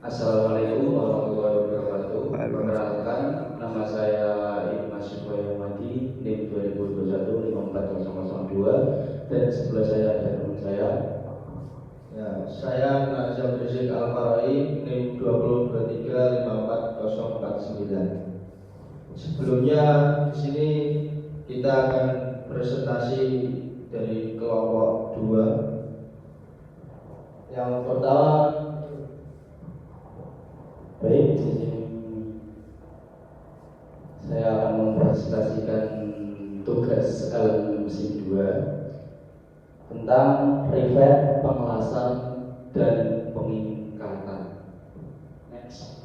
Assalamualaikum warahmatullahi wabarakatuh. Waalaikumsalam. Perkenalkan, nama saya Imas Yubayamadi, NIM 2021-54002, dan sebelah saya ada teman saya. Ya, saya Nazam Rizik Al-Farai, NIM 2023-54049. Sebelumnya di sini kita akan presentasi dari kelompok 2. Yang pertama, Baik, di sini saya akan mempresentasikan tugas elemen musim 2 tentang rivet, pengelasan, dan pengingkatan. Next.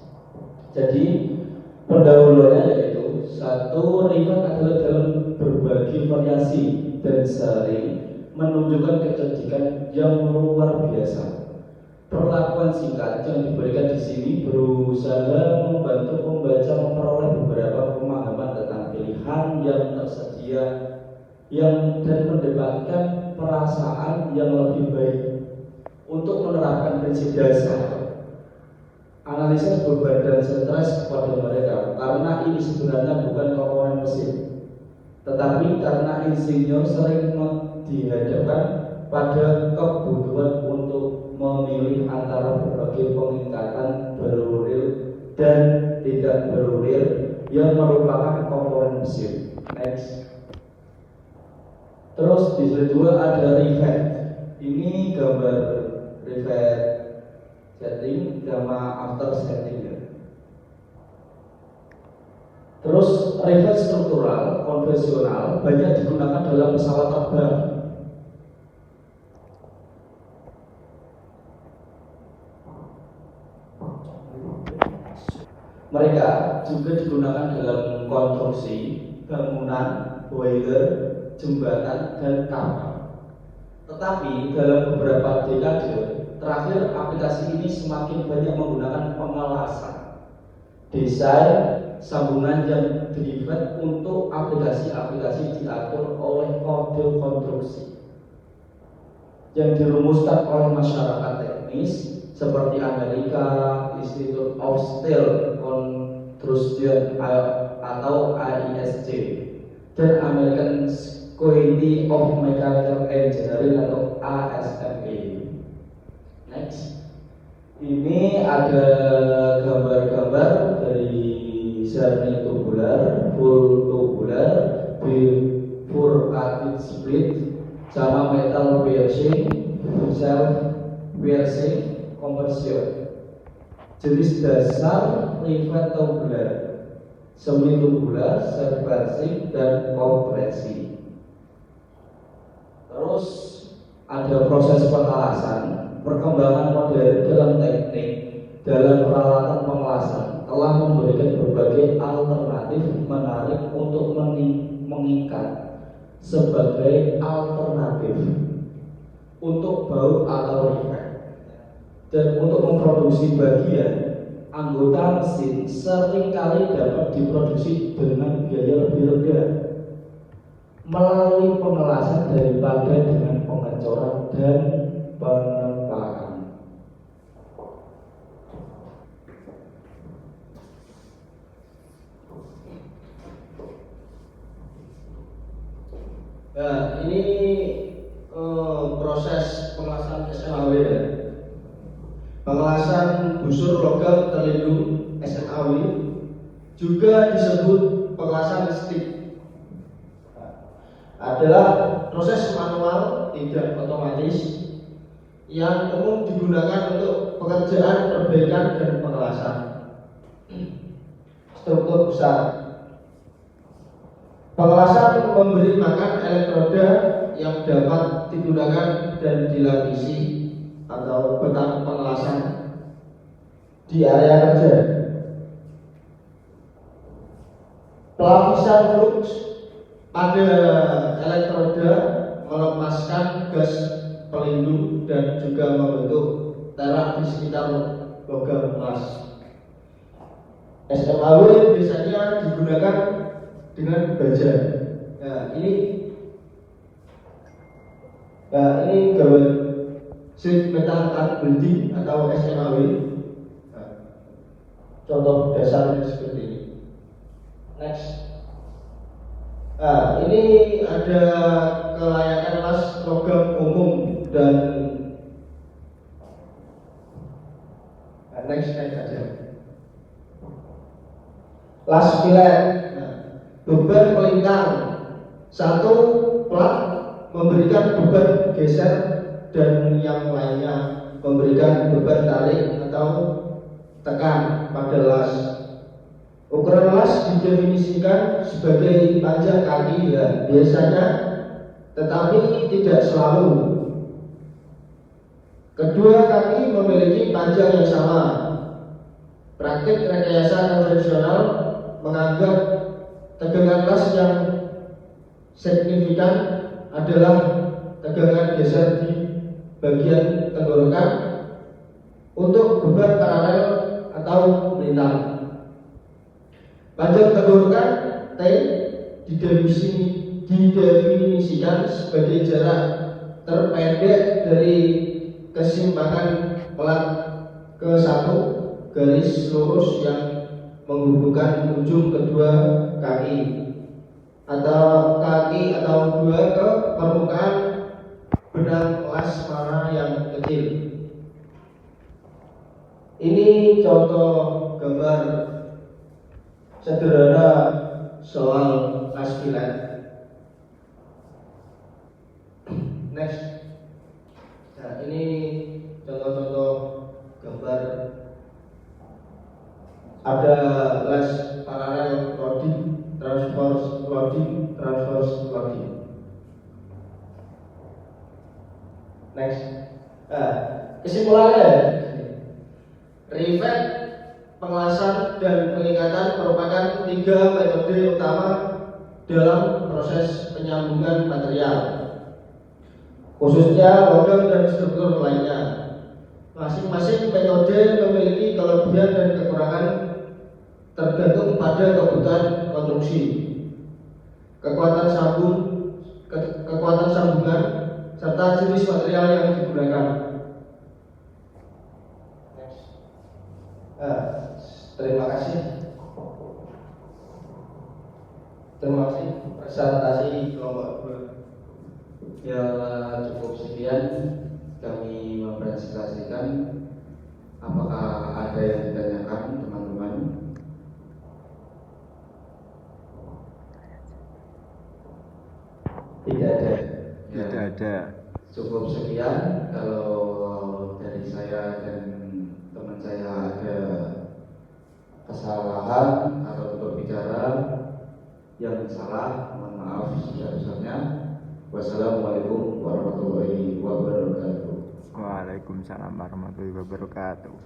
Jadi pendahuluannya yaitu satu, rivet adalah dalam berbagai variasi dan sering menunjukkan kecerdikan yang luar biasa. Perlakuan singkat yang diberikan di sini berusaha membantu pembaca memperoleh beberapa pemahaman tentang pilihan yang tersedia dan mendapatkan perasaan yang lebih baik untuk menerapkan prinsip dasar analisis beban dan stres kepada mereka, karena ini sebenarnya bukan komponen mesin, tetapi karena insinyur sering dihadapkan pada kebutuhan untuk memilih antara berbagai pengingkatan beruril dan tidak beruril yang merupakan komponen mesin. Next. Terus di slide 2 ada rivet. Ini gambar rivet setting sama after setting ya. Terus rivet struktural konvensional banyak digunakan dalam pesawat terbang. Mereka juga digunakan dalam konstruksi, bangunan, boiler, jembatan, dan kapal. Tetapi dalam beberapa dekade terakhir, aplikasi ini semakin banyak menggunakan pengelasan, desain, sambungan yang derivat untuk aplikasi-aplikasi diatur oleh kode konstruksi yang dirumuskan oleh masyarakat teknis seperti Amerika Institute of Steel Construction atau AISC dan American Society of Mechanical Engineering atau ASME. Next, ini ada gambar-gambar dari semi tubular, full tubular, bifurcated split, sama metal piercing, self piercing, conversion. Jenis dasar rivet tubular, semi tubular, self piercing, dan kompresi. Terus ada proses pengelasan. Perkembangan modern dalam teknik dalam peralatan pengelasan telah memberikan berbagai alternatif menarik untuk mengikat sebagai alternatif untuk baut atau rivet. Dan untuk memproduksi bagian, anggota mesin seringkali dapat diproduksi dengan biaya lebih rendah melalui pengelasan daripada dengan pengecoran dan penempakan. Nah, ini proses pengelasan SMAW ya. Pengelasan busur logam terlindung SMAW juga disebut pengelasan stick. Adalah proses manual tidak otomatis yang umum digunakan untuk pekerjaan perbaikan dan pengelasan struktur besar. Pengelasan memberi makan elektroda yang dapat digunakan dan dilapisi atau benang pengelasan di area kerja. Pelapisan flux pada elektroda melepaskan gas pelindung dan juga membentuk terak di sekitar logam keras. SMAW biasanya digunakan dengan baja. Nah, ini gambar sheet metal cut building atau SMAW. Nah, contoh dasarnya seperti ini. Next. Nah, ini ada kelayakan las logam umum dan next aja. Las filet. Nah, beban melingkar. Satu plat memberikan beban geser dan yang lainnya memberikan beban tarik atau tekan pada las. Ukuran las didefinisikan sebagai panjang kaki ya biasanya, tetapi tidak selalu. Kedua kaki memiliki panjang yang sama. Praktik rekayasa konvensional menganggap tegangan las yang signifikan adalah tegangan geser di bagian tenggorokan untuk beban paralel atau melintang. Panjang tenggorokan T didefinisikan sebagai jarak terpendek dari kesimpangan plat ke satu garis lurus yang menghubungkan ujung kedua kaki atau dua ke permukaan benang las panah yang kecil. Ini contoh gambar sederhana soal las filet. Next. Nah, ini contoh-contoh gambar. Ada las paralel loading, transverse loading. Next. Nah, kesimpulannya, rivet, pengelasan dan pengikatan merupakan 3 metode utama dalam proses penyambungan material, khususnya logam dan struktur lainnya. Masing-masing metode memiliki kelebihan dan kekurangan tergantung pada kebutuhan konstruksi, kekuatan sambungan, serta jenis material yang digunakan. Terima kasih presentasi kelompok 2. Ya, cukup sekian kami mempresentasikan. Apakah ada yang ditanyakan teman-teman? Tidak ada. Ya, Tidak ada. cukup sekian. Kalau dari saya dan teman saya ada kesalahan atau berbicara yang salah, mohon maaf sebesar-besarnya. Wassalamualaikum warahmatullahi wabarakatuh. Waalaikumsalam warahmatullahi wabarakatuh.